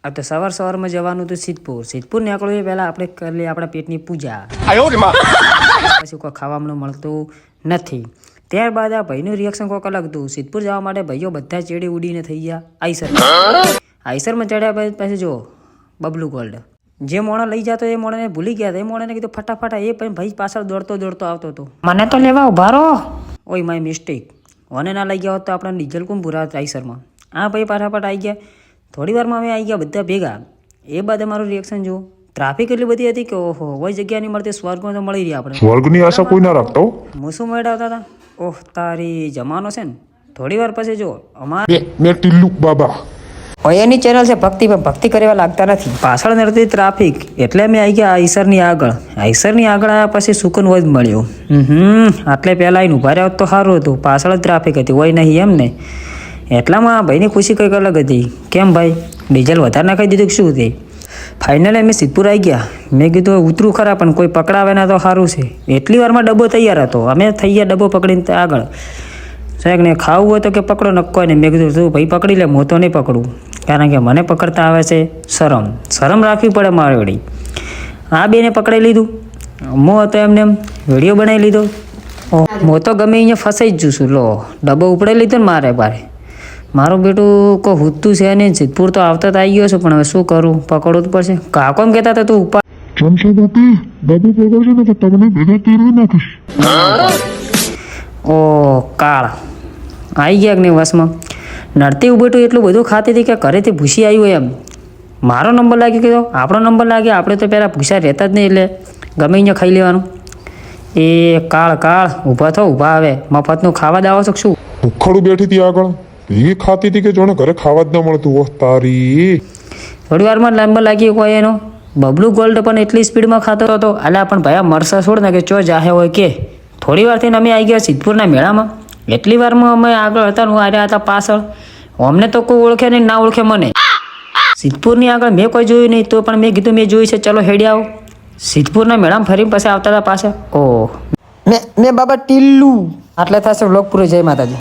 આ તો સવારમાં જવાનું હતું સિદ્ધપુર નીકળવું એ પહેલાં આપણે કરી લઈએ આપણા પેટની પૂજા. પછી કોઈ ખાવાનું મળતું નથી. ત્યારબાદ આ ભાઈનું રિએક્શન કોઈક અલગ હતું. સિદ્ધપુર જવા માટે ભાઈઓ બધા ચેડી ઉડીને થઈ ગયા આઈસરમાં ચડ્યા. પછી જો બબલુ ગોલ્ડ જે મોણા લઈ જતો એ મોણાને ભૂલી ગયા હતા. એ મોણાને કીધું ફટાફટ એ પણ ભાઈ પાછળ દોડતો આવતો હતો. મને તો લેવા ઉભા રહો. ઓય માય મિસ્ટેક. ઓને ના લઈ ગયા હોત તો આપણે ડીઝલ કોણ ભૂરા આઈસરમાં. હા ભાઈ ફટાફટ આવી ગયા. થોડી વારમાં અમે આવી ગયા બધા ભેગા. એ બાદ અમારું રિએક્શન જુઓ. ટ્રાફિક એટલી બધી હતી કે ઓહો કોઈ જગ્યા નહીં મળતી. સ્વર્ગમાં તો મળી રહ્યા આપણે. સ્વર્ગની આશા કોઈ ના રાખતો. હું શું મેળવતા હતા. ઓહ તારી જમાનો છે ને. થોડી વાર પછી જો અમારે મેં ટિલ્લુક બાબા એની ચેનલ છે ભક્તિ, પણ ભક્તિ કરવા લાગતા નથી. પાછળ નડતી ટ્રાફિક એટલે અમે આવી ગયા આઈસરની આગળ. આઈસરની આગળ આવ્યા પછી સુકન હોય મળ્યો. આટલે પહેલાં આવીને ઉભા રહ્યા તો સારું હતું. પાછળ જ ટ્રાફિક હતી હોય નહીં એમ ને. એટલામાં ભાઈની ખુશી કંઈક અલગ હતી. કેમ ભાઈ ડીઝલ વધારે નાખી દીધું કે શું હતી. ફાઇનલી અમે સિદ્ધપુર આવી ગયા. મેં કીધું ઉતરું ખરા પણ કોઈ પકડાવે ના તો સારું છે. એટલી વારમાં ડબ્બો તૈયાર હતો. અમે થઈ ગયા ડબ્બો પકડીને આગળ. સાહેબ ને ખાવું હોય તો કે પકડો નક્કો ને. મેં કીધું તું ભાઈ પકડી લે, હું તો નહીં પકડું. કારણ કે મને પકડતા આવે છે શરમ રાખવી પડે મારે વળી. આ બેને પકડી લીધું. હું હતો એમને વિડીયો બનાવી લીધો. હું તો ગમે અહીંયા ફસાઈ જ જઉં છું. લો ડબ્બો ઉપડે લીધો ને મારે મારું બેટું કોઈ હુતું છે નહીં. સિદ્ધપુર તો આવતા આવી ગયો છું પણ હવે શું કરું, પકડવું જ પડશે. કાકો એમ કહેતા હતા તું ઉપર ઓ કાળ આવી ગયા કે નહીં વસમાં. નડતી ઉભેટું એટલું બધું ખાતી હતી કે ઘરેથી ભૂસી આવ્યું એમ. મારો નંબર લાગી ગયો, આપણો નંબર લાગ્યો. આપણે તો પહેલાં ભૂસા રહેતા જ નહીં એટલે ગમે અહીંયા ખાઈ લેવાનું. એ કાળ ઊભા આવે. મફતનું ખાવા દાવો છો શું? ભૂખડું બેઠી હતી આગળ એ ખાતી હતી કે જોને ઘરે ખાવા જ ન મળતું. ઓહ તારી થોડી વારમાં નંબર લાગી કોઈ એનો. બબલુ ગોલ્ડ પણ એટલી સ્પીડમાં ખાતો હતો. અલ્યા પણ ભાઈ મરસા છોડ ને કે ચો જાહે હોય કે. થોડી વારથી અમે આવી ગયા સિદ્ધપુરના મેળામાં. એટલી વારમાં અમે આગળ હતા હું આવ્યા હતા પાછળ. અમને તો કોઈ ઓળખે નહીં, ના ઓળખે મને. સિદ્ધપુરની આગળ મેં કોઈ જોયું નહીં તો પણ મેં કીધું મેં જોયું છે, ચલો હેડી આવો. સિદ્ધપુરના મેળામાં ફરી પછી આવતા હતા પાછળ. ઓહ મેં બાબા ટીલ્લુ. આટલે થશે વ્લોગ પૂરો. જય માતાજી.